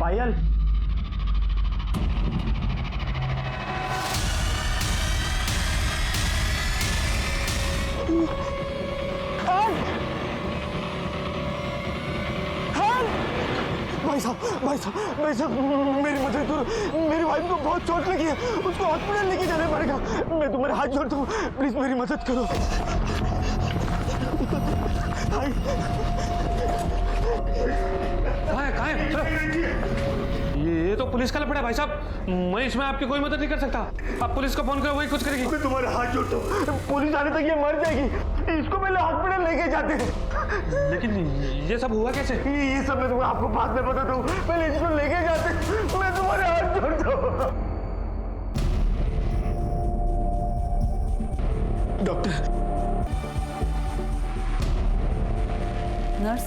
पायल, भाई साहब मेरी मदद करो, मेरी वाइफ को बहुत चोट लगी है, उसको हॉस्पिटल लेके जाना पड़ेगा। मैं तुम्हारे हाथ जोड़ता हूँ, प्लीज मेरी मदद करो। कहाँ है? ये तो पुलिस का लफड़ा है भाई साहब, मैं इसमें आपकी कोई मदद नहीं कर सकता। आप पुलिस को फोन करो, वही कुछ करेगी। मैं तुम्हारे हाथ जोड़ता हूँ, पुलिस आने तक ये मर जाएगी, इसको पहले हॉस्पिटल लेके जाते हैं। लेकिन ये सब हुआ कैसे? ये सब मैं तुम्हें आपको बाद में बताता हूँ, पहले इसको लेके जाते। मैं तुम्हारे हाथ जोड़ता हूँ। डॉक्टर, नर्स,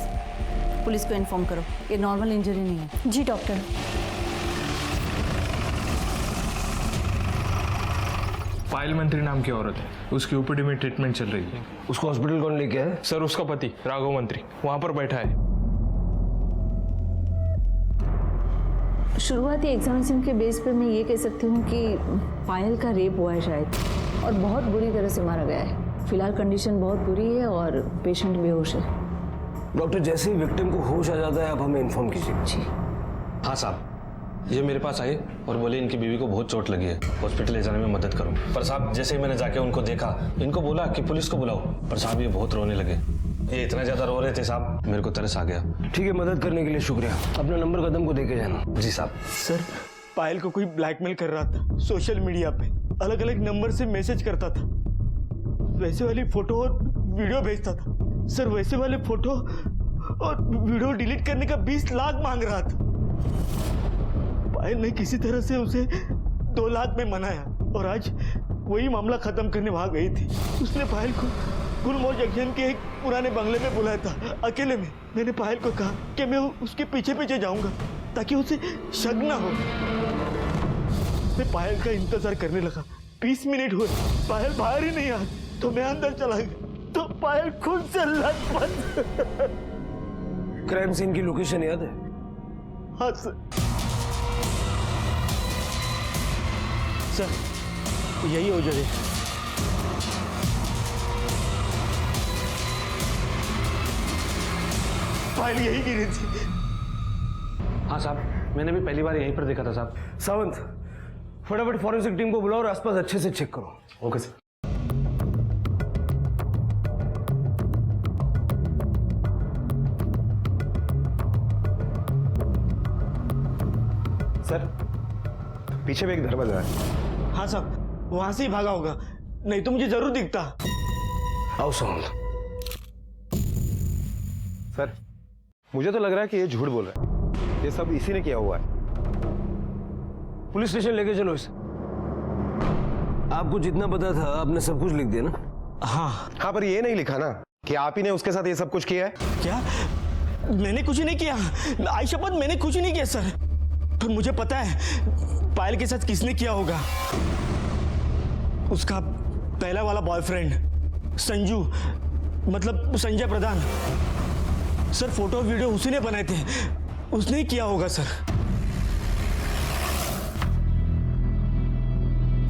पुलिस को इन्फॉर्म करो, ये नॉर्मल इंजरी नहीं है। जी डॉक्टर। पायल मंत्री नाम की औरत है, उसकी ओपीडी में ट्रीटमेंट चल रही है। उसको हॉस्पिटल कौन लेके आया? सर उसका पति राघव मंत्री वहां पर बैठा है। शुरुआती एग्जामिनेशन के बेस पर मैं ये कह सकती हूँ कि पायल का रेप हुआ है शायद, और बहुत बुरी तरह से मारा गया है। फिलहाल कंडीशन बहुत बुरी है और पेशेंट बेहोश है। डॉक्टर, जैसे ही विक्टिम को होश आ जाता है आप हमें इन्फॉर्म कीजिए। जी हाँ साहब, ये मेरे पास आए और बोले इनकी बीवी को बहुत चोट लगी है, हॉस्पिटल ले जाने में मदद करो। पर साहब जैसे ही मैंने जाके उनको देखा, इनको बोला कि पुलिस को बुलाओ, पर साहब ये बहुत रोने लगे। ये इतना ज्यादा रो रहे थे साहब, मेरे को तरस आ गया। ठीक है, मदद करने के लिए शुक्रिया। अपना नंबर कदम को देके जाना। जी साहब। सर, पायल को कोई ब्लैकमेल कर रहा था, सोशल मीडिया पे अलग अलग नंबर से मैसेज करता था, वैसे वाली फोटो और वीडियो भेजता था। सर, वैसे वाले फोटो और वीडियो डिलीट करने का 20 लाख मांग रहा था। पायल ने किसी तरह से उसे 2 लाख में मनाया और आज वही मामला खत्म करने वहां गई थी। उसने पायल को गुलमोहर जंक्शन के एक पुराने बंगले में बुलाया था, अकेले में। मैंने पायल को कहा कि मैं उसके पीछे पीछे जाऊंगा ताकि उसे शक ना हो। मैं पायल का इंतजार करने लगा। 20 मिनट हुए, पायल बाहर ही नहीं आई, तो मैं अंदर चला गया तो पायल खुद से लथपथ। क्राइम सीन की लोकेशन याद है? हाँ सर, यही हो जाए। पायल यही गिरी थी। हाँ साहब, मैंने भी पहली बार यहीं पर देखा था साहब। सावंत, फटाफट फॉरेंसिक टीम को बुलाओ और आसपास अच्छे से चेक करो। Okay sir. सर, पीछे में एक दरवाजा है। हाँ साहब, वहां से ही भागा होगा, नहीं तो मुझे जरूर दिखता। आओ सावंत। सर, मुझे तो लग रहा है कि ये झूठ बोल रहा है, ये सब इसी ने किया हुआ है। पुलिस स्टेशन लेके चलो इसे। आपको जितना पता था आपने सब कुछ लिख दिया ना? हाँ, पर ये नहीं लिखा ना कि आप ही ने उसके साथ ये सब कुछ किया है। क्या? मैंने कुछ नहीं किया, आई शपथ मैंने कुछ नहीं किया सर। पर मुझे पता है पायल के साथ किसने किया होगा। उसका पहला वाला बॉयफ्रेंड संजू, मतलब Sanjay Pradhan. Sir, photo video उसी ने बनाए थे, उसने ही किया होगा sir.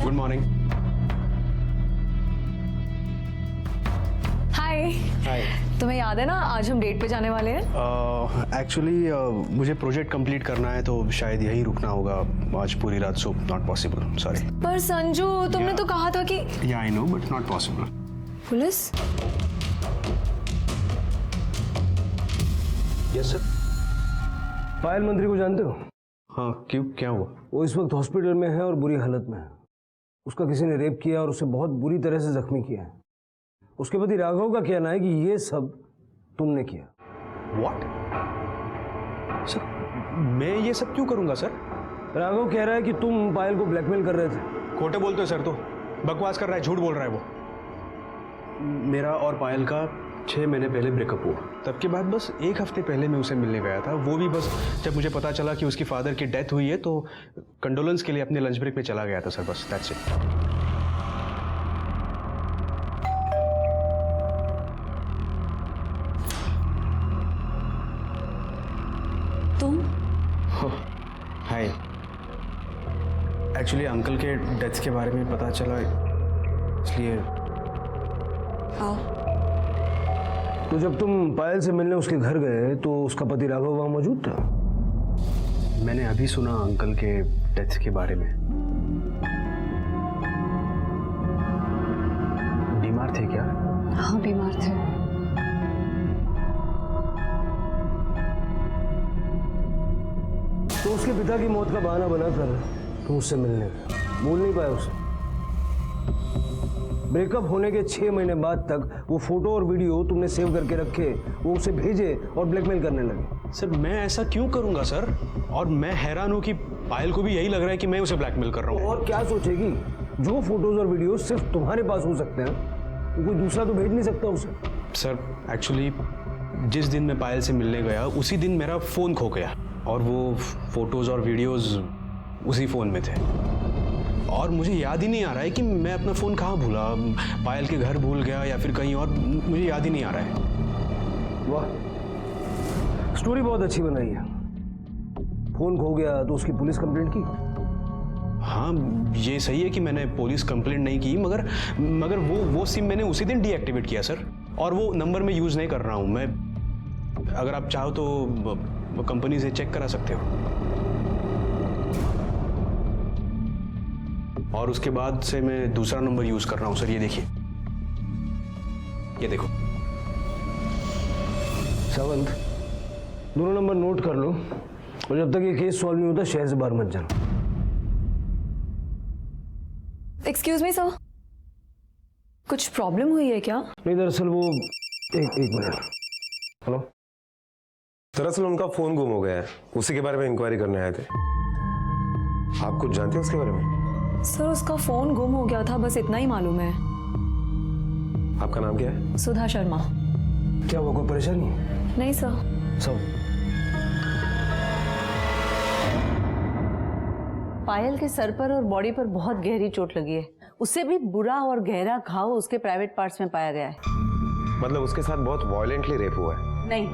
Good morning. Hi. Hi. तुम्हें याद है ना आज हम डेट पे जाने वाले हैं? एक्चुअली मुझे प्रोजेक्ट कंप्लीट करना है तो शायद यहीं रुकना होगा आज पूरी रात, सो नॉट पॉसिबल, सॉरी। पर संजू, तुमने तो कहा था कि yeah I know but not possible. Police? Yes sir. Payal Mantri को जानते हो? हाँ, क्यों, क्या हुआ? वो इस वक्त हॉस्पिटल में है और बुरी हालत में है। उसका किसी ने रेप किया और उसे बहुत बुरी तरह से जख्मी किया है। उसके पति राघव का कहना है कि ये सब तुमने किया। व्हाट? सर, मैं ये सब क्यों करूंगा सर? राघव कह रहा है कि तुम पायल को ब्लैकमेल कर रहे थे। खोटे बोलते हो सर, तो बकवास कर रहा है, झूठ बोल रहा है वो। मेरा और पायल का 6 महीने पहले ब्रेकअप हुआ। तब के बाद बस 1 हफ्ते पहले मैं उसे मिलने गया था, वो भी बस जब मुझे पता चला कि उसकी फादर की डेथ हुई है तो कंडोलेंस के लिए अपने लंच ब्रेक में चला गया था सर, बस दैट्स इट। तुम? एक्चुअली अंकल के डेथ के बारे में पता चला, इसलिए। आओ। तो जब तुम पायल से मिलने उसके घर गए तो उसका पति राघव वहां मौजूद था? मैंने अभी सुना अंकल के डेथ के बारे में। बीमार थे क्या? हाँ, बीमार थे। तो उसके पिता की मौत का बहाना बनाकर तुम उससे मिलने गए, बोल नहीं पाए उसे? ब्रेकअप होने के 6 महीने बाद तक वो फोटो और वीडियो तुमने सेव करके रखे, वो उसे भेजे और ब्लैकमेल करने लगे। सर मैं ऐसा क्यों करूंगा सर? और मैं हैरान हूं कि पायल को भी यही लग रहा है कि मैं उसे ब्लैकमेल कर रहा हूं। और क्या सोचेगी? जो फोटोज और वीडियो सिर्फ तुम्हारे पास हो सकते हैं, तो कोई दूसरा तो भेज नहीं सकता उसे। सर एक्चुअली जिस दिन मैं पायल से मिलने गया उसी दिन मेरा फ़ोन खो गया और वो फोटोज़ और वीडियोज़ उसी फ़ोन में थे। और मुझे याद ही नहीं आ रहा है कि मैं अपना फ़ोन कहाँ भूला, पायल के घर भूल गया या फिर कहीं और, मुझे याद ही नहीं आ रहा है। वाह, स्टोरी बहुत अच्छी बनाई है। फोन खो गया तो उसकी पुलिस कंप्लेंट की? हाँ ये सही है कि मैंने पुलिस कंप्लेंट नहीं की, मगर वो सिम मैंने उसी दिन डीएक्टिवेट किया सर, और वो नंबर मैं यूज़ नहीं कर रहा हूँ। मैं, अगर आप चाहो तो कंपनी से चेक करा सकते हो। और उसके बाद से मैं दूसरा नंबर यूज़ कर रहा हूँ सर, ये देखिए, ये देखो। सावंत, दोनों नंबर नोट कर लो और जब तक ये केस सॉल्व नहीं होता शहर से बाहर मत जाना। एक्सक्यूज मी सर, कुछ प्रॉब्लम हुई है क्या? नहीं, दरअसल वो एक मिनट। हेलो। दरअसल उनका फोन गुम हो गया है, उसी के बारे में इंक्वायरी करने आए थे। आप कुछ जानते हैं उसके बारे में? सर उसका फोन गुम हो गया था, बस इतना ही मालूम है। आपका नाम क्या है? सुधा शर्मा। क्या हुआ, कोई परेशानी है? नहीं सर। सब पायल के सर पर और बॉडी पर बहुत गहरी चोट लगी है। उससे भी बुरा और गहरा घाव उसके प्राइवेट पार्ट्स में पाया गया है। मतलब उसके साथ बहुत वायलेंटली रेप हुआ है? नहीं,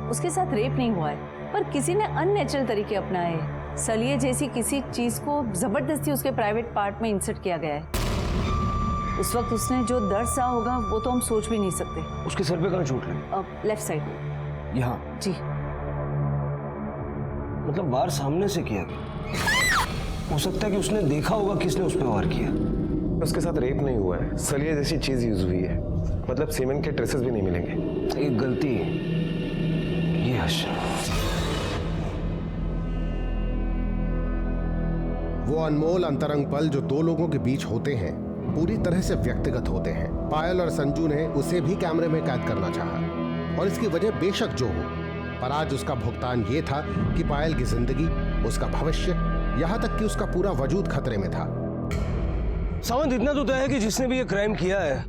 उसके साथ रेप नहीं हुआ है, पर किसी ने अननेचुरल तरीके अपनाए हैं। सलिए जैसी किसी चीज को जबरदस्ती उसके प्राइवेट पार्ट में इंसर्ट किया गया है। उस वक्त उसने जो दर्द सहा होगा वो तो हम सोच भी नहीं सकते। उसके सर पे कहाँ चोट लगी? Left side. यहाँ? जी। मतलब वार सामने से किया गया? हो सकता है कि उसने देखा होगा किसने उस पर वार किया। उसके साथ रेप नहीं हुआ है, सलिए जैसी चीज यूज हुई है, मतलब सीमेंट के ट्रेसेस भी नहीं मिलेंगे। एक गलती ये हर्ष। वो अनमोल अंतरंग पल जो दो लोगों के बीच होते हैं पूरी तरह से व्यक्तिगत होते हैं। पायल और संजू ने उसे भी कैमरे में कैद करना चाहा और इसकी वजह बेशक जो हो, पर आज उसका भुगतान ये था कि पायल की जिंदगी, उसका भविष्य, यहाँ तक कि उसका पूरा वजूद खतरे में था। सावंत, इतना तो तय है कि जिसने भी ये क्राइम किया है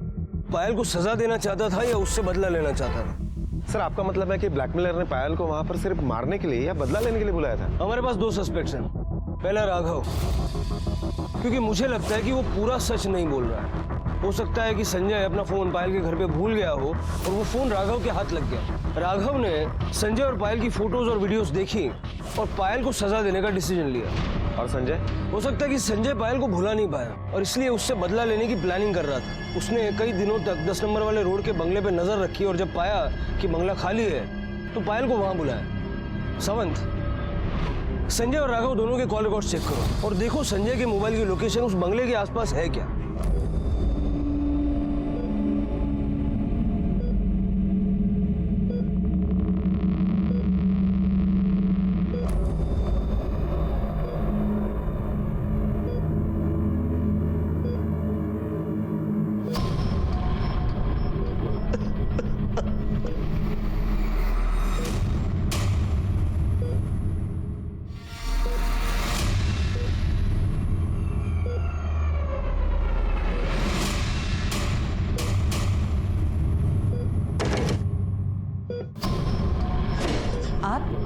पायल को सजा देना चाहता था या उससे बदला लेना चाहता था। सर आपका मतलब है कि ब्लैकमेलर ने पायल को वहां पर सिर्फ मारने के लिए या बदला लेने के लिए बुलाया था? हमारे पास 2 सस्पेक्ट्स हैं। पहला राघव, क्योंकि मुझे लगता है कि वो पूरा सच नहीं बोल रहा है। हो सकता है कि संजय अपना फोन पायल के घर पे भूल गया हो और वो फोन राघव के हाथ लग गया। राघव ने संजय और पायल की फोटोज और वीडियोस देखी और पायल को सजा देने का डिसीजन लिया। और संजय? हो सकता है कि संजय पायल को भुला नहीं पाया और इसलिए उससे बदला लेने की प्लानिंग कर रहा था। उसने कई दिनों तक 10 नंबर वाले रोड के बंगले पे नजर रखी और जब पाया कि बंगला खाली है तो पायल को वहां बुलाया। सावंत, संजय और राघव दोनों के कॉल रिकॉर्ड चेक करो और देखो संजय के मोबाइल की लोकेशन उस बंगले के आसपास है क्या।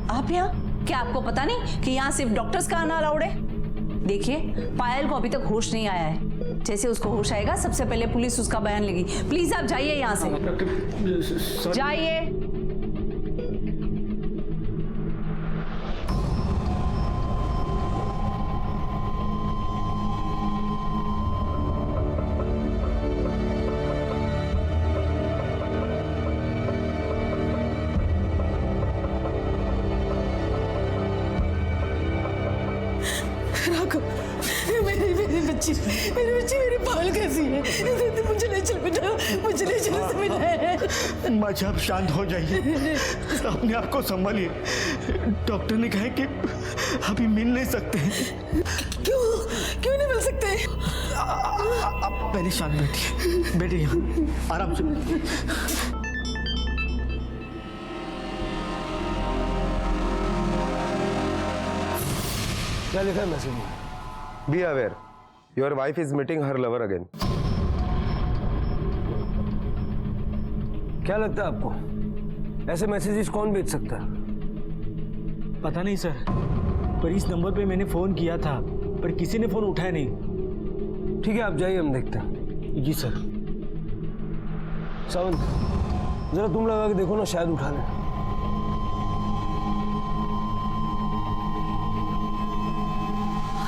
आप यहाँ? क्या आपको पता नहीं कि यहाँ सिर्फ डॉक्टर्स का आना अलाउड है? देखिए, पायल को अभी तक होश नहीं आया है। जैसे उसको होश आएगा सबसे पहले पुलिस उसका बयान लेगी। प्लीज आप जाइए यहाँ से, जाइए। बच्ची मेरी पायल कैसी है? मुझे ले चल बेटा, मुझे ले चल से मिला है। माँ जी आप शांत हो जाइए, अपने आप को संभालिए। डॉक्टर ने कहा है कि अभी मिल नहीं सकते। क्यों नहीं मिल सकते? आप पहले शांत बैठिए, बैठिए यहाँ आराम से। क्या लिखा है मैसेज में? Be aware your wife is meeting her lover again. क्या लगता है आपको ऐसे मैसेजेस कौन भेज सकता है? पता नहीं सर, पर इस नंबर पे मैंने फोन किया था पर किसी ने फोन उठाया नहीं। ठीक है आप जाइए, हम देखते हैं। जी सर। सावंत जरा तुम लगा के देखो ना, शायद उठा ले।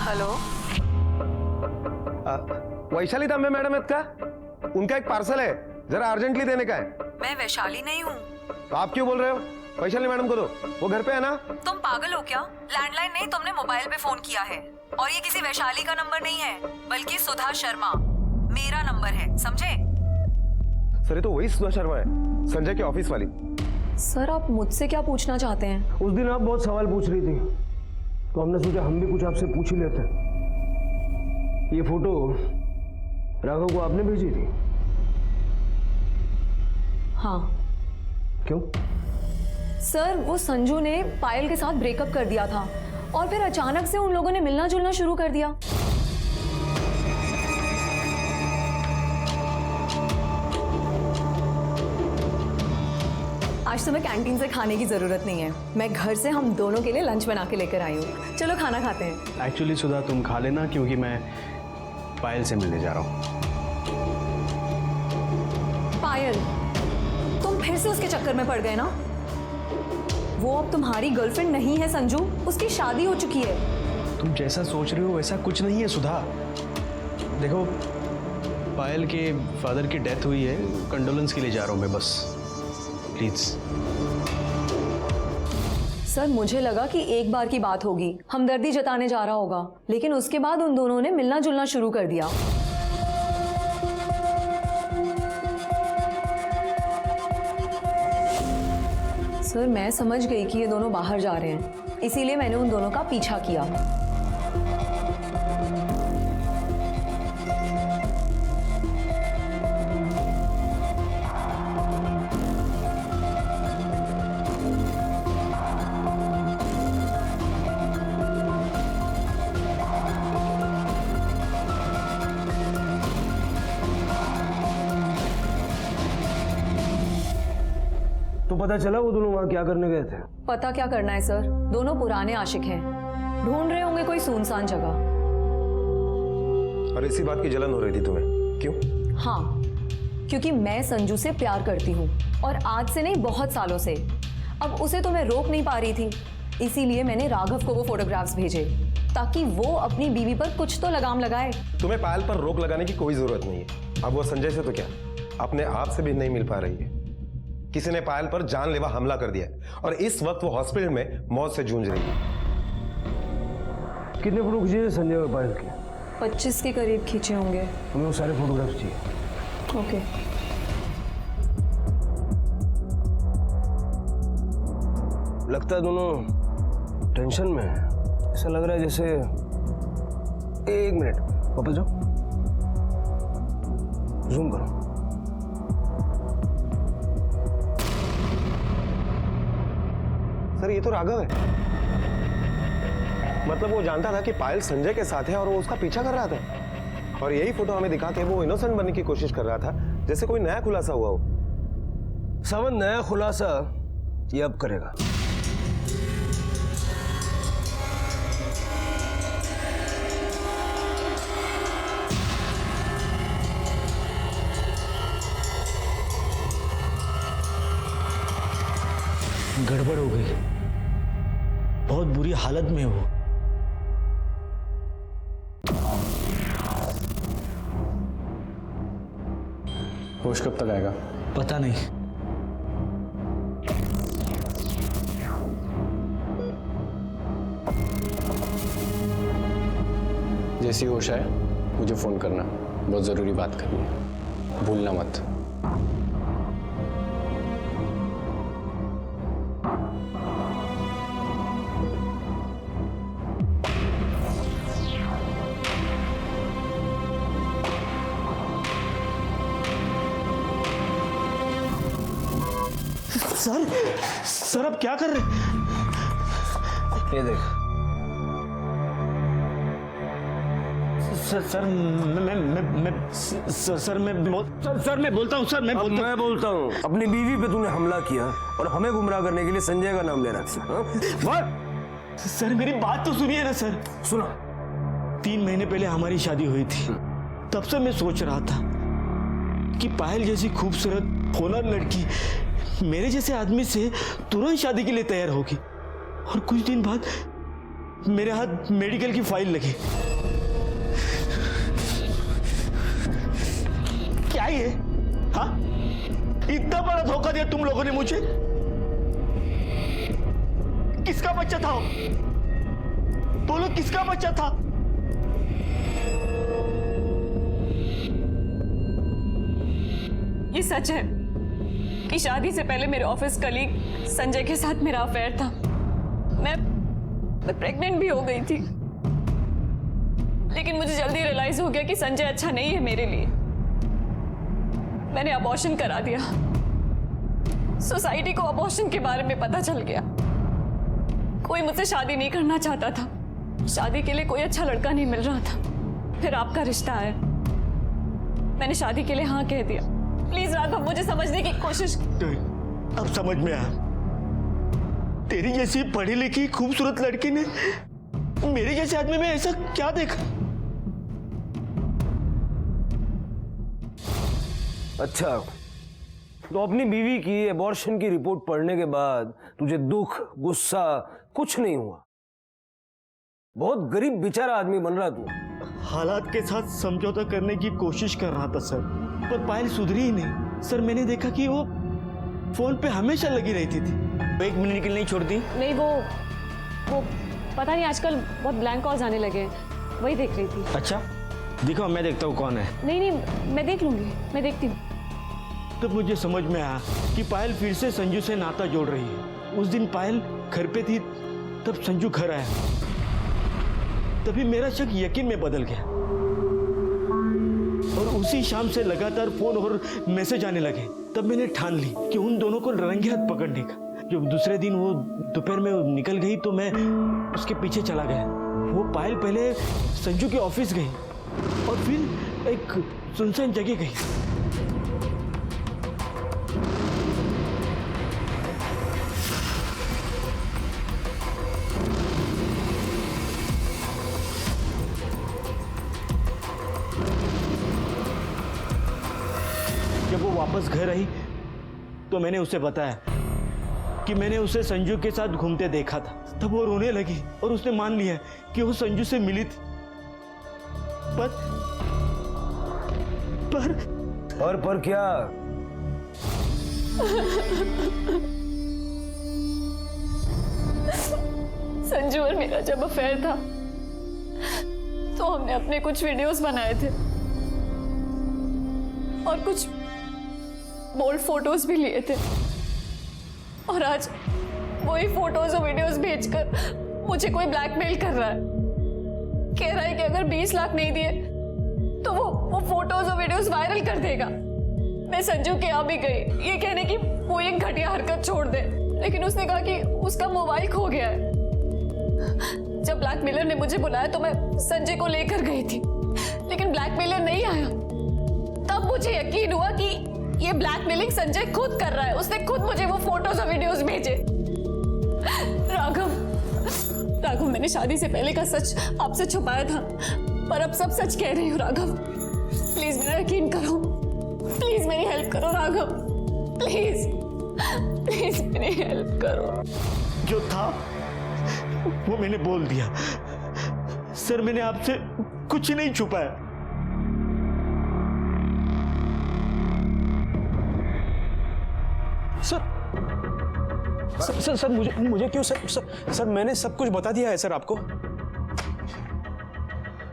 हेलो, वैशाली दामे मैडम है का? उनका एक पार्सल है, जरा अर्जेंटली देने का है। मैं वैशाली नहीं हूँ। तो आप क्यों बोल रहे हो? वैशाली मैडम को दो, वो घर पे है ना। तुम पागल हो क्या? लैंडलाइन नहीं, तुमने मोबाइल पे फोन किया है। और ये किसी वैशाली का नंबर नहीं है, बल्कि सुधा शर्मा मेरा नंबर है, समझे? सर ये तो वही सुधा शर्मा है, संजय की ऑफिस वाली। सर आप मुझसे क्या पूछना चाहते हैं? उस दिन आप बहुत सवाल पूछ रही थी, तो हमने सोचा हम भी कुछ आपसे पूछ ही लेते। ये फोटो राघव को आपने भेजी थी? हाँ। क्यों? सर वो संजू ने पायल के साथ ब्रेकअप कर दिया था और फिर अचानक से उन लोगों ने मिलना जुलना शुरू कर दिया। आज तुम्हें कैंटीन से खाने की जरूरत नहीं है, मैं घर से हम दोनों के लिए लंच बना के लेकर आई हूँ। चलो खाना खाते हैं। एक्चुअली सुधा तुम खा लेना, क्योंकि मैं पायल से मिलने जा रहा हूँ। पायल, तुम फिर से उसके चक्कर में पड़ गए ना? वो अब तुम्हारी गर्लफ्रेंड नहीं है संजू, उसकी शादी हो चुकी है। तुम जैसा सोच रहे हो वैसा कुछ नहीं है सुधा। देखो पायल के फादर की डेथ हुई है, कंडोलेंस के लिए जा रहा हूँ मैं बस, प्लीज। सर मुझे लगा कि एक बार की बात होगी, हमदर्दी जताने जा रहा होगा, लेकिन उसके बाद उन दोनों ने मिलना जुलना शुरू कर दिया। सर मैं समझ गई कि ये दोनों बाहर जा रहे हैं, इसीलिए मैंने उन दोनों का पीछा किया। तो पता चला वो दोनों वहां क्या करने गए थे? पता क्या करना है सर, दोनों पुराने आशिक हैं, ढूंढ रहे होंगे कोई सुनसान जगह। और इसी बात की जलन हो रही थी तुम्हें, क्यों? हाँ, क्योंकि मैं संजू से प्यार करती हूँ और आज से नहीं बहुत सालों से। अब उसे तो मैं रोक नहीं पा रही थी, इसीलिए मैंने राघव को वो फोटोग्राफ्स भेजे ताकि वो अपनी बीवी पर कुछ तो लगाम लगाए। तुम्हें पायल पर रोक लगाने की कोई जरूरत नहीं है। अब वो संजय से तो क्या, अपने आप से भी नहीं मिल पा रही है। किसी ने पायल पर जानलेवा हमला कर दिया और इस वक्त वो हॉस्पिटल में मौत से जूझ रही है। कितने फोटो खींचे थे संजय और पायल के? 25 के करीब खींचे होंगे। हमें वो सारे फोटोग्राफ्स चाहिए। ओके। लगता है दोनों टेंशन में है। ऐसा लग रहा है जैसे, एक मिनट वापस जाओ, जूम करो। सर ये तो राघव है। मतलब वो जानता था कि पायल संजय के साथ है और वो उसका पीछा कर रहा था, और यही फोटो हमें दिखा के वो इनोसेंट बनने की कोशिश कर रहा था, जैसे कोई नया खुलासा हुआ हो। सावन नया खुलासा ये अब करेगा। गड़बड़ हो गई, बहुत बुरी हालत में हो। होश कब तक आएगा? पता नहीं। जैसी होश आए मुझे फ़ोन करना, बहुत ज़रूरी बात करनी है, भूलना मत। सर आप क्या कर रहे हैं? ये देख। सर मैं बोलता हूँ सर, मैं बोलता हूँ अपनी बीवी पे तूने हमला किया और हमें गुमराह करने के लिए संजय का नाम ले रहा है। सर मेरी बात तो सुनिए ना सर। सुना। 3 महीने पहले हमारी शादी हुई थी, तब से मैं सोच रहा था कि पायल जैसी खूबसूरत होनहार लड़की मेरे जैसे आदमी से तुरंत शादी के लिए तैयार होगी, और कुछ दिन बाद मेरे हाथ मेडिकल की फाइल लगी। क्या ये? हाँ, इतना बड़ा धोखा दिया तुम लोगों ने मुझे। किसका बच्चा था? बोलो किसका बच्चा था? ये सच है कि शादी से पहले मेरे ऑफिस कलीग संजय के साथ मेरा अफेयर था। मैं प्रेग्नेंट भी हो गई थी, लेकिन मुझे जल्दी रियलाइज हो गया कि संजय अच्छा नहीं है मेरे लिए। मैंने अबॉर्शन करा दिया। सोसाइटी को अबॉर्शन के बारे में पता चल गया। कोई मुझसे शादी नहीं करना चाहता था। शादी के लिए कोई अच्छा लड़का नहीं मिल रहा था। फिर आपका रिश्ता आया, मैंने शादी के लिए हाँ कह दिया। प्लीज राघव, मुझे समझने की कोशिश। अब समझ में आया, तेरी जैसी पढ़ी लिखी खूबसूरत लड़की ने मेरे जैसे आदमी में ऐसा क्या देखा? अच्छा, तो अपनी बीवी की एबॉर्शन की रिपोर्ट पढ़ने के बाद तुझे दुख गुस्सा कुछ नहीं हुआ? बहुत गरीब बेचारा आदमी बन रहा तू। हालात के साथ समझौता करने की कोशिश कर रहा था सर, पर पायल सुधरी ही नहीं। सर मैंने देखा कि वो फोन पे हमेशा लगी रहती थी, 1 मिनट के लिए नहीं छोड़ती। नहीं, वो पता नहीं, आजकल बहुत ब्लैंक कॉल्स आने लगे हैं, वही देख रही थी। अच्छा दिखाओ, मैं देखता हूँ कौन है। नहीं, मैं देख लूंगी, मैं देखती हूँ। तब मुझे समझ में आया कि पायल फिर से संजू से नाता जोड़ रही है। उस दिन पायल घर पे थी, तब संजू घर आया, तभी मेरा शक यकीन में बदल गया, और उसी शाम से लगातार फोन और मैसेज आने लगे। तब मैंने ठान ली कि उन दोनों को रंगे हाथ पकड़ने का। जब दूसरे दिन वो दोपहर में निकल गई तो मैं उसके पीछे चला गया। वो पायल पहले संजू के ऑफिस गई और फिर एक सुनसान जगह गई। जब वो वापस घर आई तो मैंने उसे बताया कि मैंने उसे संजू के साथ घूमते देखा था। तब वो रोने लगी और उसने मान लिया कि वो संजू से मिली थी। पर क्या? संजू और मेरा जब अफेयर था तो हमने अपने कुछ वीडियोस बनाए थे और कुछ बोल्ड फोटोज भी लिए थे, और आज वही फोटोज और वीडियोस भेजकर मुझे कोई ब्लैकमेल कर रहा है। कह रहा है कि अगर 20 लाख नहीं दिए तो वो फोटोज और वीडियोस वायरल कर देगा। मैं संजू के यहाँ भी गई ये कहने की वो एक घटिया हरकत छोड़ दे, लेकिन उसने कहा कि उसका मोबाइल खो गया है। जब ब्लैकमेलर ने मुझे बुलाया तो मैं संजय को लेकर गई थी, लेकिन ब्लैकमेलर नहीं आया। तब मुझे यकीन हुआ कि ये ब्लैकमेलिंग संजय खुद कर रहा है। उसने खुद मुझे वो फोटोज और वीडियोस भेजे। राघव, मैंने शादी से पहले का सच आपसे छुपाया था, पर अब सब सच कह रही हूँ। राघव प्लीज मेरा यकीन करो, प्लीज मेरी हेल्प करो राघव, प्लीज मेरी हेल्प करो। जो था वो मैंने बोल दिया सर, मैंने आपसे कुछ नहीं छुपाया। सर मुझे क्यों सर मैंने सब कुछ बता दिया है सर आपको।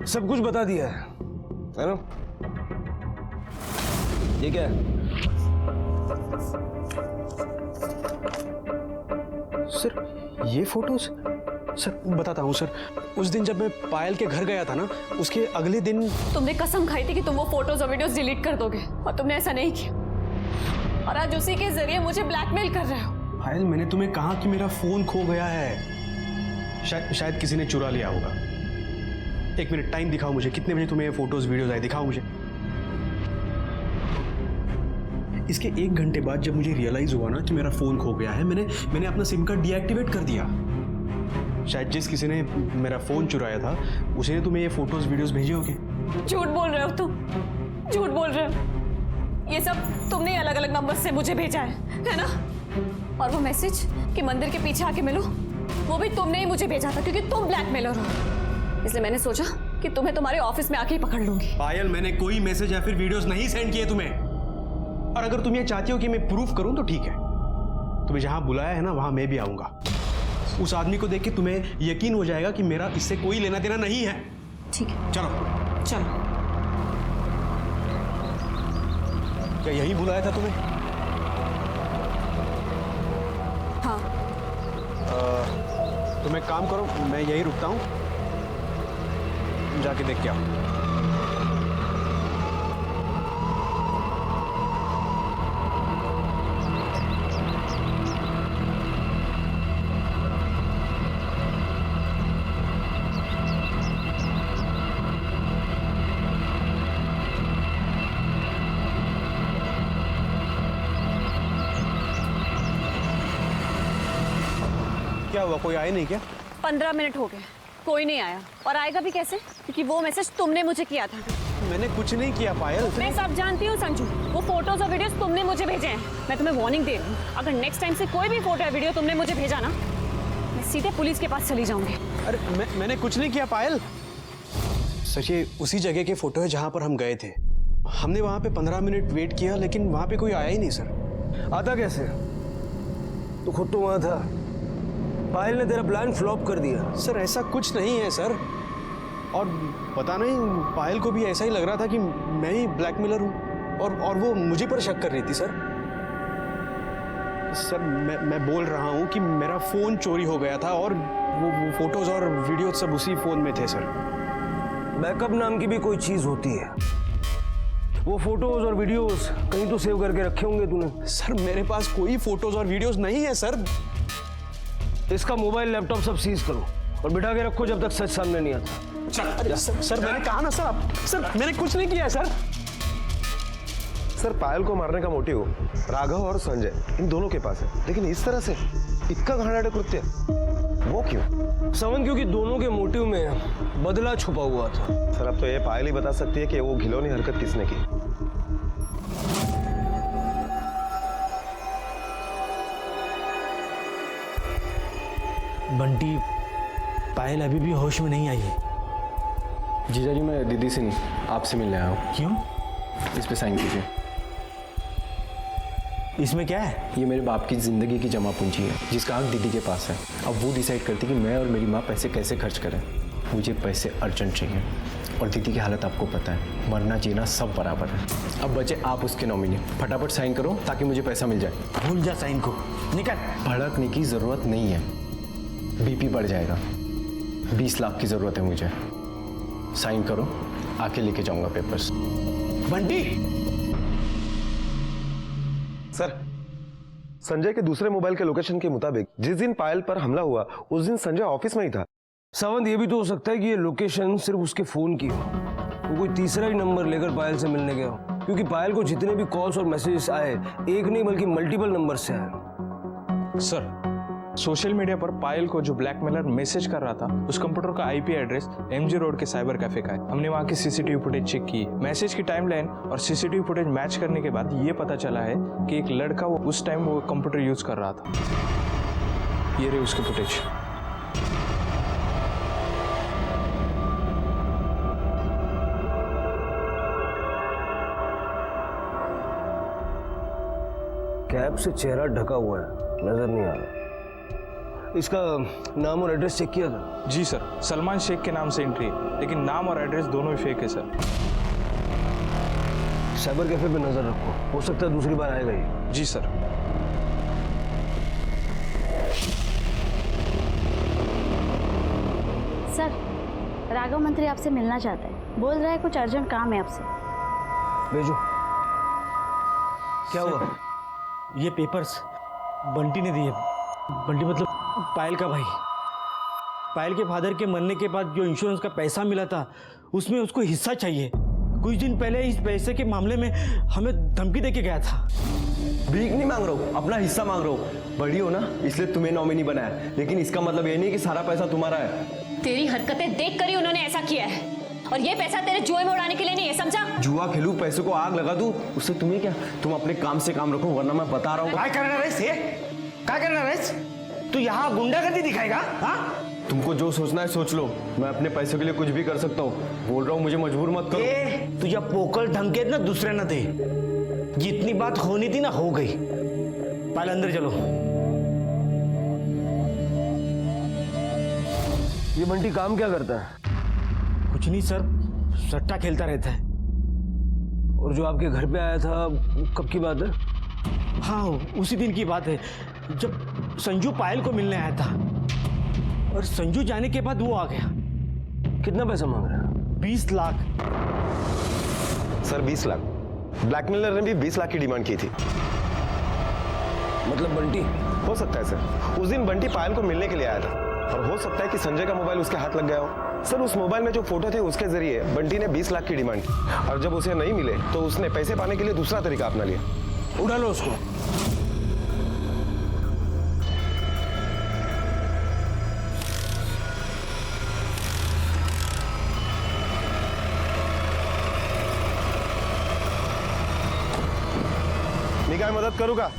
सब कुछ बता दिया है, है ना? ये क्या है? सर ये फोटोज, सर बताता हूँ सर, उस दिन जब मैं पायल के घर गया था ना, उसके अगले दिन तुमने कसम खाई थी कि तुम वो फोटोज और वीडियोस डिलीट कर दोगे, और तुमने ऐसा नहीं किया, और आज उसी के जरिए मुझे ब्लैकमेल कर रहे हो। पायल, मैंने तुम्हें कहा कि मेरा फोन खो गया है, शायद किसी ने चुरा लिया होगा। एक मिनट टाइम दिखाओ मुझे, कितने बजे तुम्हें फोटोज वीडियोज आए, दिखाओ मुझे। इसके 1 घंटे बाद जब मुझे रियलाइज हुआ ना कि मेरा फोन खो गया है, मैंने अपना सिम कार्ड डीएक्टिवेट कर दिया। शायद जिस किसी ने मेरा फोन चुराया था उसी ने तुम्हें ये फोटोज वीडियोज भेजे होंगे। झूठ बोल रहे हो तुम, झूठ बोल रहे हो। ये सब तुमने अलग अलग नंबर से मुझे भेजा है ना? और वो मैसेज कि मंदिर के पीछे आके मिलो, वो भी तुमने ही मुझे भेजा था, क्योंकि तुम ब्लैकमेलर हो। इसलिए मैंने सोचा कि तुम्हें तुम्हारे ऑफिस में आके ही पकड़ लूंगी। पायल, मैंने कोई मैसेज या फिर वीडियोस नहीं सेंड किए तुम्हें, और अगर तुम ये चाहती हो कि मैं प्रूफ करूं तो ठीक है, तुम्हें जहां बुलाया है ना वहां मैं भी आऊंगा। उस आदमी को देख के तुम्हें यकीन हो जाएगा कि मेरा इससे कोई लेना देना नहीं है। ठीक है, चलो चलो। क्या यही बुलाया था तुम्हें? हाँ। तुम एक काम करो, मैं यही रुकता हूं, जाके देख के आओ। क्या हुआ, कोई आए नहीं क्या? 15 मिनट हो गए, कोई नहीं आया, और आएगा भी कैसे, क्योंकि वो मैसेज तुमने मुझे किया था। मैंने कुछ नहीं किया पायल। मैं सब जानती हूँ संजू, वो फोटोज और वीडियोस तुमने मुझे भेजे हैं। मैं तुम्हें वार्निंग दे रही हूँ, अगर नेक्स्ट टाइम से कोई भी फोटो या वीडियो तुमने मुझे भेजा ना, मैं सीधे पुलिस के पास चली जाऊंगी। अरे मैंने कुछ नहीं किया पायल। सच ये उसी जगह के फोटो है जहां पर हम गए थे। हमने वहां पे 15 मिनट वेट किया, लेकिन वहां पे कोई आया ही नहीं सर। आता कैसे? तू खुद तो वहां था। पायल ने तेरा प्लान फ्लॉप कर दिया। सर ऐसा कुछ नहीं है सर, और पता नहीं पायल को भी ऐसा ही लग रहा था कि मैं ही ब्लैकमेलर हूँ, और वो मुझे पर शक कर रही थी सर। सर मैं बोल रहा हूँ कि मेरा फोन चोरी हो गया था, और वो फोटोज और वीडियो सब उसी फोन में थे सर। बैकअप नाम की भी कोई चीज होती है। वो फोटोज और वीडियोस कहीं तो सेव करके रखे होंगे तूने। सर मेरे पास कोई फोटोज और वीडियोस नहीं है सर। इसका मोबाइल लैपटॉप सब सीज करो और बिठा के रखो जब तक सच सामने नहीं आता। अरे सर मैंने कहा ना सर मैंने कुछ नहीं किया सर। सर पायल को मारने का मोटिव राघव और संजय इन दोनों के पास है, लेकिन इस तरह से इतना घाड़ा कृत्य वो क्यों? समन, क्योंकि दोनों के मोटिव में बदला छुपा हुआ था। सर अब तो ये पायल ही बता सकती है कि वो घिनौनी हरकत किसने की। बंटी, पायल अभी भी होश में नहीं आई है। जीजा जी मैं दीदी से नहीं आपसे मिलने आया हूँ। क्यों? इस पे साइन कीजिए। इसमें क्या है? ये मेरे बाप की ज़िंदगी की जमा पूंजी है जिसका हक दीदी के पास है। अब वो डिसाइड करती कि मैं और मेरी माँ पैसे कैसे खर्च करें। मुझे पैसे अर्जेंट चाहिए, और दीदी की हालत आपको पता है, मरना जीना सब बराबर है। अब बचे आप उसके नॉमिनी, फटाफट साइन करो ताकि मुझे पैसा मिल जाए। भूल जा साइन को, निकल। भड़कने की ज़रूरत नहीं है, बीपी बढ़ जाएगा। 20 लाख की ज़रूरत है मुझे। साइन करो, आके लेके जाऊंगा पेपर्स। बंटी! सर संजय के दूसरे मोबाइल के लोकेशन के मुताबिक जिस दिन पायल पर हमला हुआ उस दिन संजय ऑफिस में ही था। सावंत, ये भी तो हो सकता है कि ये लोकेशन सिर्फ उसके फोन की हो, वो कोई तीसरा ही नंबर लेकर पायल से मिलने गया हो, क्योंकि पायल को जितने भी कॉल्स और मैसेजेस आए एक नहीं बल्कि मल्टीपल नंबर से आए। सर सोशल मीडिया पर पायल को जो ब्लैकमेलर मैसेज कर रहा था उस कंप्यूटर का आईपी एड्रेस एमजी रोड के साइबर कैफे का है। हमने वहाँ की सीसीटीवी फुटेज चेक की। मैसेज की टाइमलाइन और सीसीटीवी फुटेज मैच करने के बाद ये पता चला है कि एक लड़का वो उस टाइम वो कंप्यूटर यूज कर रहा था। ये रही उसकी फुटेज। कैप से चेहरा ढका हुआ है, नजर नहीं आ रहा। इसका नाम और एड्रेस चेक किया था? जी सर, सलमान शेख के नाम से एंट्री है, लेकिन नाम और एड्रेस दोनों ही फेक है सर। साइबर कैफे पे नजर रखो, हो सकता है दूसरी बार आएगा ही। जी सर। सर, राघव मंत्री आपसे मिलना चाहता है, बोल रहा है कुछ अर्जेंट काम है आपसे। भेजो। क्या हुआ? ये पेपर्स बंटी ने दिए। बंटी मतलब पायल का भाई। पायल के फादर के मरने के बाद जो इंश्योरेंस का पैसा मिला था उसमें उसको हिस्सा चाहिए। कुछ दिन पहले इस पैसे के मामले में हमें धमकी देके गया था। भीख नहीं मांग रहा हूँ, अपना हिस्सा मांग रहा हूँ। बड़ी हो ना, इसलिए तुम्हें नॉमिनी बनाया, लेकिन इसका मतलब ये नहीं कि सारा पैसा तुम्हारा है। तेरी हरकतें देख कर ही उन्होंने ऐसा किया है, और ये पैसा तेरे जुए में उड़ाने के लिए नहीं है, समझा? जुआ खेलूं, पैसों को आग लगा दूं, उससे तुम्हें क्या? तुम अपने काम से काम रखो, वरना मैं बता रहा हूँ। क्या करना रईस? तू यहाँ गुंडागर्दी दिखाएगा? हाँ? तुमको जो सोचना है सोच लो, मैं अपने पैसों के लिए कुछ भी कर सकता हूँ। बोल रहा हूँ, मुझे मजबूर मत करो। तुझे पोकल धमके ना दूसरे न थे। जितनी बात होनी थी ना हो गई। पहले अंदर चलो। ये बंटी काम क्या करता है? कुछ नहीं सर, सट्टा खेलता रहता है। और जो आपके घर पे आया था कब की बात है? हाँ, उसी दिन की बात है जब संजू पायल को मिलने आया था, और संजू जाने के बाद वो आ गया। कितना पैसा मांग रहा है? 20 लाख। सर 20 लाख? ब्लैकमेलर ने भी 20 लाख की डिमांड की थी। मतलब बंटी? हो सकता है सर, उस दिन बंटी पायल को मिलने के लिए आया था, और हो सकता है कि संजय का मोबाइल उसके हाथ लग गया हो। सर उस मोबाइल में जो फोटो थे उसके जरिए बंटी ने 20 लाख की डिमांड की, और जब उसे नहीं मिले तो उसने पैसे पाने के लिए दूसरा तरीका अपना लिया। उड़ा लो उसको। मैं क्या मदद करूंगा?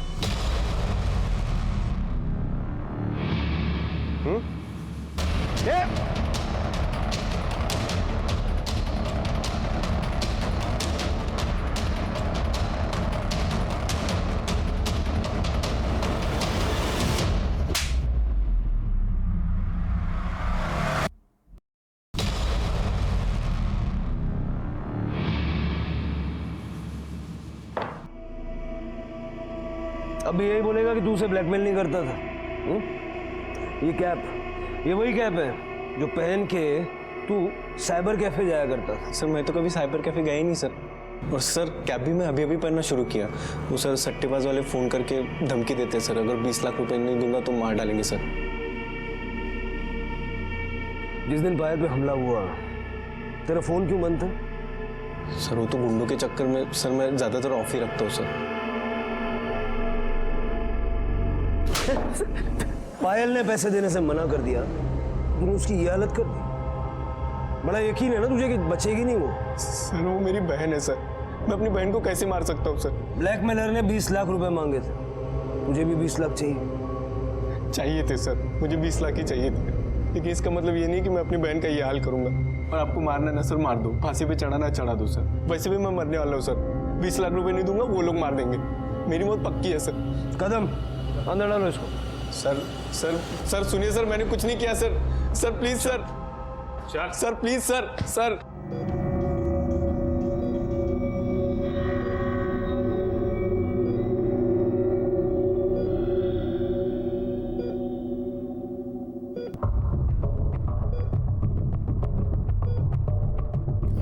अब यही बोलेगा कि तू उसे ब्लैकमेल नहीं करता था? ये कैप, ये वही कैप है जो पहन के तू साइबर कैफे जाया करता था। सर मैं तो कभी साइबर कैफे गया ही नहीं सर। और सर कैब भी मैं अभी अभी पहनना शुरू किया। वो सर सट्टेबाज वाले फ़ोन करके धमकी देते हैं सर, अगर 20 लाख रुपए नहीं दूंगा तो मार डालेंगे सर। जिस दिन पायल पे हमला हुआ तेरा फ़ोन क्यों बंद था? सर वो तो गुंडों के चक्कर में सर मैं ज़्यादातर ऑफ ही रखता हूँ सर। पायल ने पैसे देने से मना कर दिया, तूने उसकी ये हालत कर दी। बड़ा यकीन है ना तुझे कि बचेगी नहीं वो? सर वो मेरी बहन है सर, मैं अपनी बहन को कैसे मार सकता हूँ सर? ब्लैकमेलर ने 20 लाख रुपए मांगे थे, तुझे भी 20 लाख चाहिए? चाहिए थे सर, मुझे 20 लाख ही चाहिए थे, लेकिन इसका मतलब ये नहीं कि मैं अपनी बहन का ये हाल करूंगा। और आपको मारना ना सर मार दो, फांसी पे चढ़ाना चढ़ा दो सर, वैसे भी मैं मरने वाला हूँ सर। 20 लाख रुपए नहीं दूंगा वो लोग मार देंगे, मेरी मौत पक्की है सर। कदम अंदर डालो इसको। सर सर सर सुनिए सर, मैंने कुछ नहीं किया sir. Sir please sir, sir please sir, sir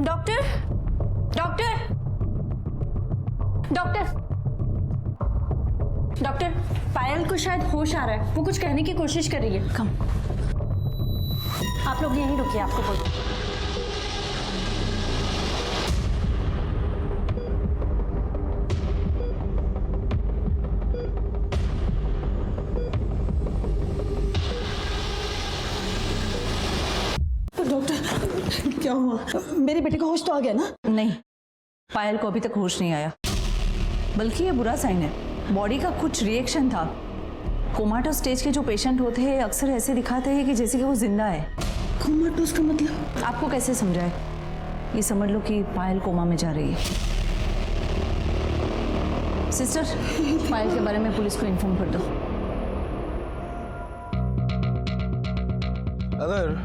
doctor, doctor, doctor, doctor, Payal को शायद होश आ रहा है, वो कुछ कहने की कोशिश कर रही है। कम, आप लोग यहीं रुकिए, आपको बोलो। डॉक्टर क्या हुआ? मेरे बेटे को होश तो आ गया ना? नहीं, पायल को अभी तक होश नहीं आया, बल्कि ये बुरा साइन है। बॉडी का कुछ रिएक्शन था। कोमाटोस स्टेज के जो पेशेंट होते हैं अक्सर ऐसे दिखाते हैं कि जैसे कि वो जिंदा है। कोमाटोस का मतलब? आपको कैसे समझाए? ये समझ लो कि पायल कोमा में जा रही है। सिस्टर, पायल के बारे में पुलिस को इन्फॉर्म कर दो। अगर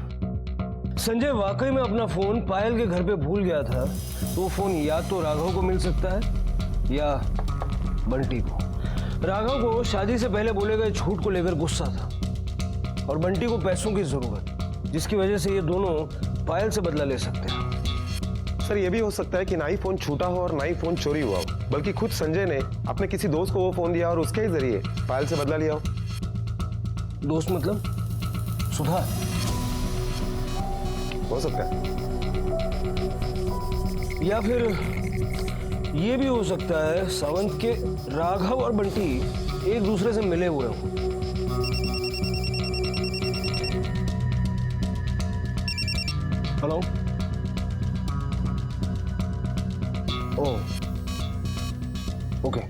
संजय वाकई में अपना फोन पायल के घर पे भूल गया था तो वो फोन या तो राघव को मिल सकता है या बंटी को। राघव को शादी से पहले बोले गए झूठ को लेकर गुस्सा था और बंटी को पैसों की जरूरत, जिसकी वजह से ये दोनों पायल से बदला ले सकते हैं। सर ये भी हो सकता है कि ना ही फोन छूटा हो और ना ही फोन चोरी हुआ हो, बल्कि खुद संजय ने अपने किसी दोस्त को वो फोन दिया और उसके ही जरिए पायल से बदला लिया हो। दोस्त मतलब सुधा? हो सकता है। या फिर ये भी हो सकता है सावंत के राघव और बंटी एक दूसरे से मिले हुए हों। हेलो। ओह ओके,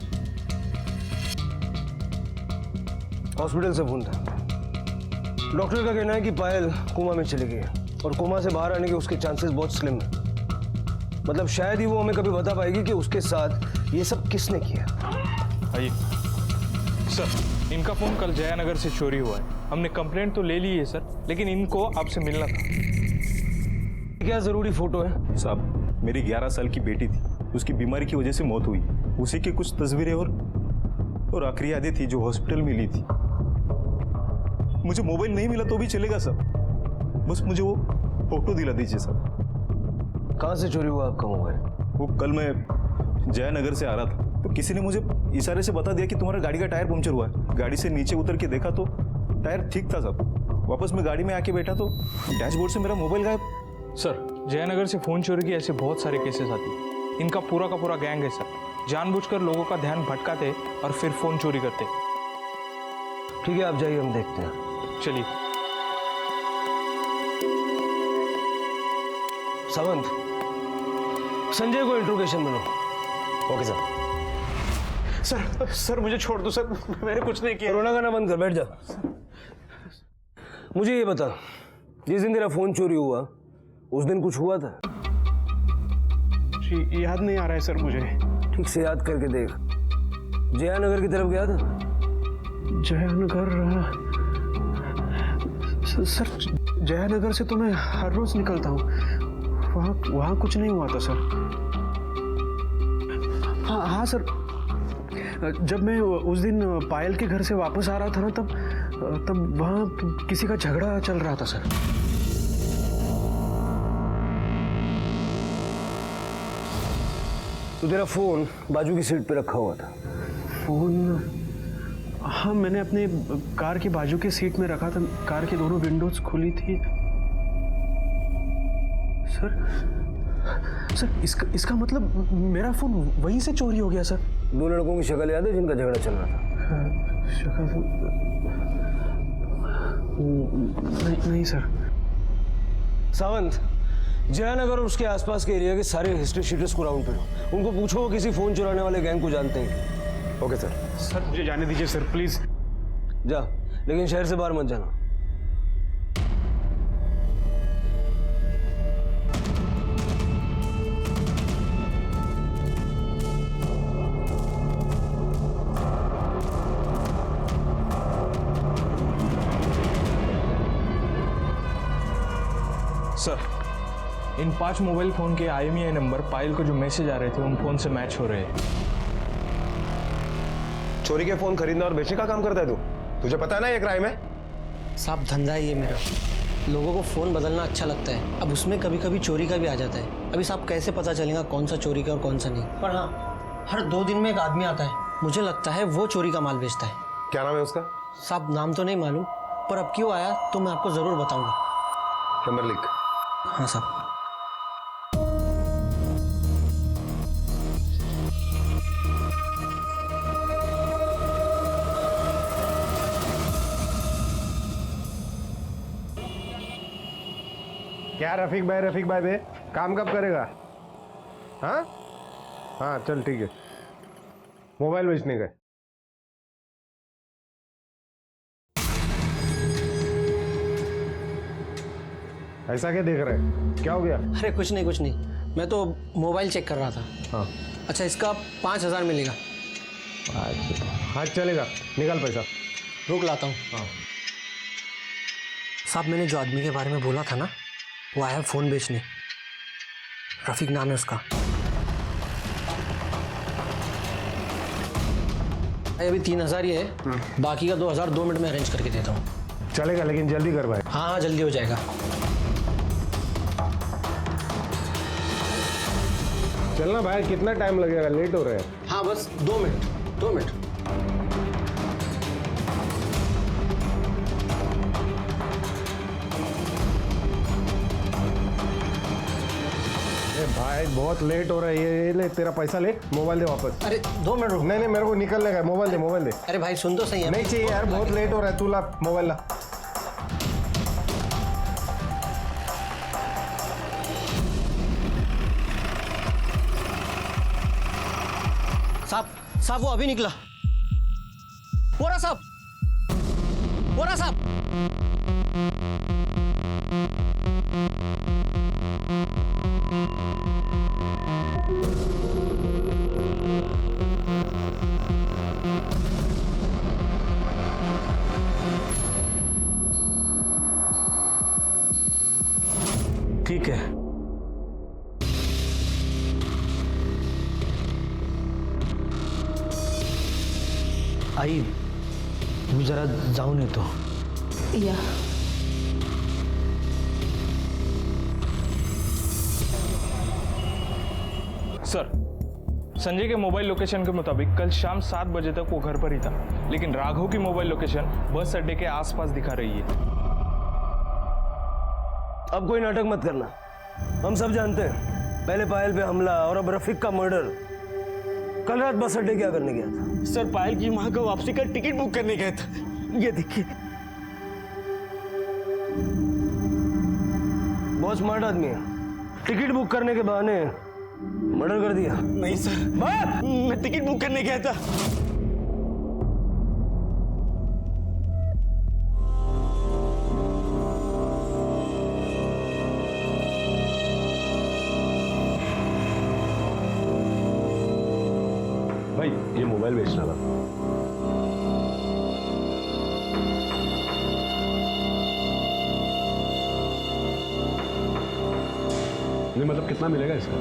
हॉस्पिटल से फोन था। डॉक्टर का कहना है कि पायल कोमा में चली गई है और कोमा से बाहर आने के उसके चांसेस बहुत स्लिम है। मतलब शायद ही वो हमें कभी बता पाएगी कि उसके साथ ये सब किसने किया। आइए सर, इनका फोन कल जयानगर से चोरी हुआ है। हमने कंप्लेंट तो ले ली है सर, लेकिन इनको आपसे मिलना था। क्या जरूरी फोटो है? साहब मेरी 11 साल की बेटी थी, उसकी बीमारी की वजह से मौत हुई। उसी की कुछ तस्वीरें और आखिरी यादें थी जो हॉस्पिटल में ली थी। मुझे मोबाइल नहीं मिला तो भी चलेगा साहब, बस मुझे वो फोटो दिला दीजिए साहब। कहाँ से चोरी हुआ आपका मोबाइल? वो कल मैं जयनगर से आ रहा था तो किसी ने मुझे इशारे से बता दिया कि तुम्हारा गाड़ी का टायर पंक्चर हुआ है। गाड़ी से नीचे उतर के देखा तो टायर ठीक था साहब। वापस मैं गाड़ी में आके बैठा तो डैशबोर्ड से मेरा मोबाइल गायब। सर जयनगर से फोन चोरी के ऐसे बहुत सारे केसेस आते हैं। इनका पूरा का पूरा गैंग है सर, जानबूझकर लोगों का ध्यान भटकाते और फिर फोन चोरी करते। ठीक है, आप जाइए, हम देखते हैं। चलिए। सावंत, संजय को इंट्रोगेशन मिलो। Okay sir. सर मुझे छोड़ दो सर, मैंने कुछ नहीं किया। रोना गाना बंद कर, बैठ जा। मुझे ये बता, जिस दिन तेरा फोन चोरी हुआ उस दिन कुछ हुआ था? जी याद नहीं आ रहा है सर मुझे। ठीक से याद करके देख। जयानगर की तरफ गया था? जयानगर सर, जयानगर से तो मैं हर रोज निकलता हूँ। वहाँ कुछ नहीं हुआ था सर। हाँ सर, जब मैं उस दिन पायल के घर से वापस आ रहा था ना, तब वहाँ किसी का झगड़ा चल रहा था सर। तो तेरा फोन बाजू की सीट पे रखा हुआ था? फोन, हाँ मैंने अपने कार की बाजू के सीट में रखा था। कार की दोनों विंडोज खुली थी सर। इसका मतलब मेरा फोन वहीं से चोरी हो गया सर। दो लड़कों की शक्ल याद है जिनका झगड़ा चल रहा था? शक्ल नहीं सर। सावंत, जयानगर और उसके आसपास के एरिया के सारे हिस्ट्री शीटर्स को राउंड पे लो। उनको पूछो वो किसी फोन चुराने वाले गैंग को जानते हैं। Okay sir. सर मुझे जाने दीजिए सर, प्लीज। जा, लेकिन शहर से बाहर मत जाना। सर इन 5 मोबाइल फोन के IMEI नंबर पायल को जो मैसेज आ रहे थे उन फोन से मैच हो रहे हैं। चोरी के फोन खरीदना और बेचने का काम करता है तू? तुझे पता है ना ये क्राइम है? साहब धंधा ही है मेरा, लोगों को फ़ोन बदलना अच्छा लगता है। अब उसमें कभी कभी चोरी का भी आ जाता है। अभी साहब कैसे पता चलेगा कौन सा चोरी का और कौन सा नहीं? पर हाँ, हर 2 दिन में एक आदमी आता है, मुझे लगता है वो चोरी का माल बेचता है। क्या नाम है उसका? साहब नाम तो नहीं मालूम, पर अब क्यों आया तो मैं आपको ज़रूर बताऊँगा। नंबर लिख। हाँ साहब। क्या रफीक भाई बे, काम कब करेगा? हाँ चल ठीक है, मोबाइल बेचने का। ऐसा क्या देख रहे हैं, क्या हो गया? अरे कुछ नहीं, मैं तो मोबाइल चेक कर रहा था। हाँ अच्छा, इसका 5000 मिलेगा। हाँ चलेगा, निकाल पैसा। रुक लाता हूँ। हाँ साहब मैंने जो आदमी के बारे में बोला था ना, वो आया फोन बेचने, रफीक नाम है उसका। भाई अभी 3000 ही है, बाकी का 2000 2 मिनट में अरेंज करके देता हूँ। चलेगा, लेकिन जल्दी कर भाई। हाँ जल्दी हो जाएगा। चलना भाई, कितना टाइम लगेगा, लेट हो रहे हैं। हाँ बस 2 मिनट 2 मिनट। भाई बहुत लेट हो रहा है, ये ले तेरा पैसा, ले मोबाइल दे वापस। अरे 2 मिनट रुक। नहीं मेरे को निकलने का, मोबाइल दे मोबाइल दे। अरे भाई सुन तो सही है। नहीं चाहिए यार, बहुत लेट हो रहा है, तू ला मोबाइल ला। साहब वो अभी निकला। वोरा साहब, वोरा साहब। ठीक है, आई मी जरा जाऊन येतो। या सर, संजय के मोबाइल लोकेशन के मुताबिक कल शाम 7 बजे तक वो घर पर ही था, लेकिन राघव की मोबाइल लोकेशन बस अड्डे के आसपास दिखा रही है। अब कोई नाटक मत करना, हम सब जानते हैं पहले पायल पे हमला और अब रफीक का मर्डर। कल रात बस अड्डे क्या करने गया था? सर पायल की माँ का वापसी का टिकट बुक करने गया था। ये देखिए, बहुत स्मार्ट आदमी है, टिकट बुक करने के बहाने मर्डर कर दिया। नहीं सर, मैं टिकट बुक करने गया था। भाई ये मोबाइल बेचना था। नहीं मतलब कितना मिलेगा इसका?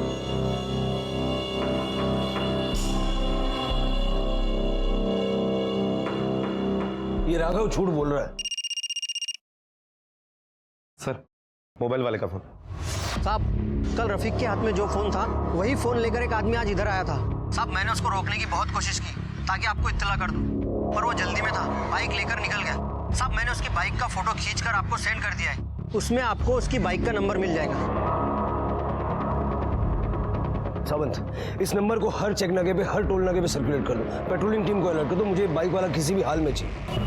ये राघव झूठ बोल रहा है। सर मोबाइल वाले का फोन। साहब कल रफीक के हाथ में जो फोन था वही फोन लेकर एक आदमी आज इधर आया था। साहब मैंने उसको रोकने की बहुत कोशिश की ताकि आपको इत्तला कर दूं, पर वो जल्दी में था, बाइक लेकर निकल गया। साहब मैंने उसकी बाइक का फोटो खींचकर आपको सेंड कर दिया है, उसमें आपको उसकी बाइक का नंबर मिल जाएगा। सावंत, इस नंबर को हर चेक नाके पे, हर टोल नाके पे सर्कुलेट कर दो। पेट्रोलिंग टीम को अलर्ट कर दो, मुझे बाइक वाला किसी भी हाल में चाहिए।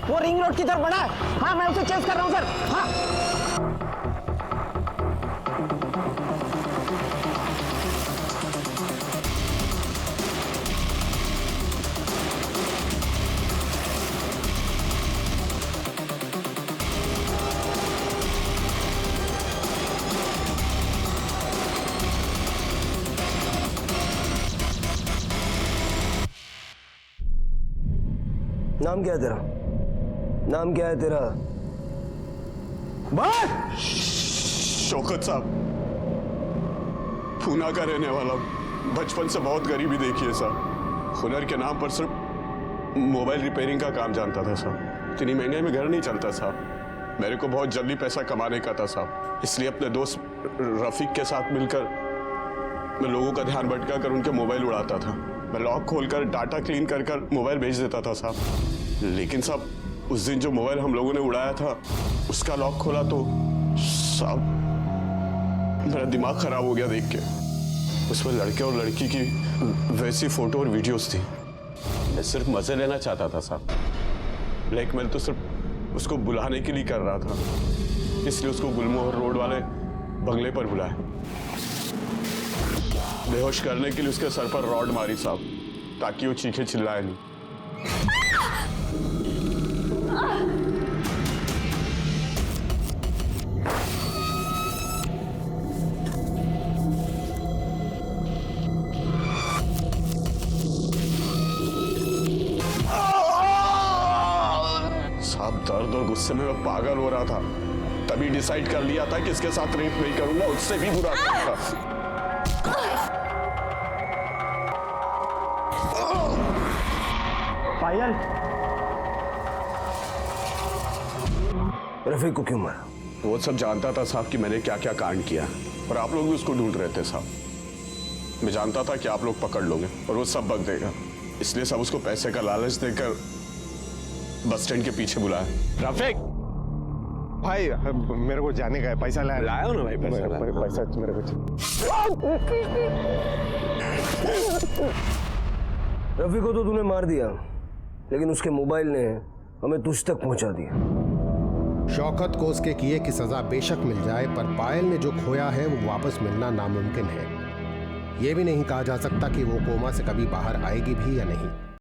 वो रिंग रोड की तरफ बढ़ा है। हाँ मैं उसे चेस कर रहा हूँ सर। हाँ नाम क्या है तेरा? नाम क्या है तेरा? शौकत साहब, पूना का रहने वाला, बचपन से बहुत गरीबी देखी है साहब। हुनर के नाम पर सिर्फ मोबाइल रिपेयरिंग का काम जानता था साहब। इतनी महंगाई में घर नहीं चलता साहब। मेरे को बहुत जल्दी पैसा कमाने का था साहब, इसलिए अपने दोस्त रफीक के साथ मिलकर मैं लोगों का ध्यान भटका कर उनके मोबाइल उड़ाता था। मैं लॉक खोलकर डाटा क्लीन कर कर मोबाइल बेच देता था साहब। लेकिन साहब उस दिन जो मोबाइल हम लोगों ने उड़ाया था उसका लॉक खोला तो साहब मेरा दिमाग खराब हो गया देख के। उसमें लड़के और लड़की की वैसी फोटो और वीडियोस थी। मैं सिर्फ मजे लेना चाहता था साहब। ब्लैकमेल तो सिर्फ उसको बुलाने के लिए कर रहा था, इसलिए उसको गुलमोहर रोड वाले बंगले पर बुलाया। बेहोश करने के लिए उसके सर पर रॉड मारी साहब, ताकि वो चीखे चिल्लाए नहीं। साहब दर्द और गुस्से में मैं पागल हो रहा था, तभी डिसाइड कर लिया था कि इसके साथ रेप नहीं करूंगा, उससे भी बुरा करूंगा। पायल, रफीक को क्यों मारा? वो सब जानता था साहब कि मैंने क्या क्या कांड किया, और आप लोग भी उसको ढूंढ रहे थे साहब। मैं जानता था कि आप लोग पकड़ लोगे और वो सब बक देगा, इसलिए सब उसको पैसे का लालच देकर बस स्टैंड के पीछे बुलाया। रफीक भाई, मेरे को जाने का है, पैसा लाया ना भाई, पैसा मेरे को। रफीक को तो तूने मार दिया, लेकिन उसके मोबाइल ने हमें तुझ तक पहुंचा दिया। शौकत को उसके किए की सजा बेशक मिल जाए, पर पायल ने जो खोया है वो वापस मिलना नामुमकिन है। ये भी नहीं कहा जा सकता कि वो कोमा से कभी बाहर आएगी भी या नहीं।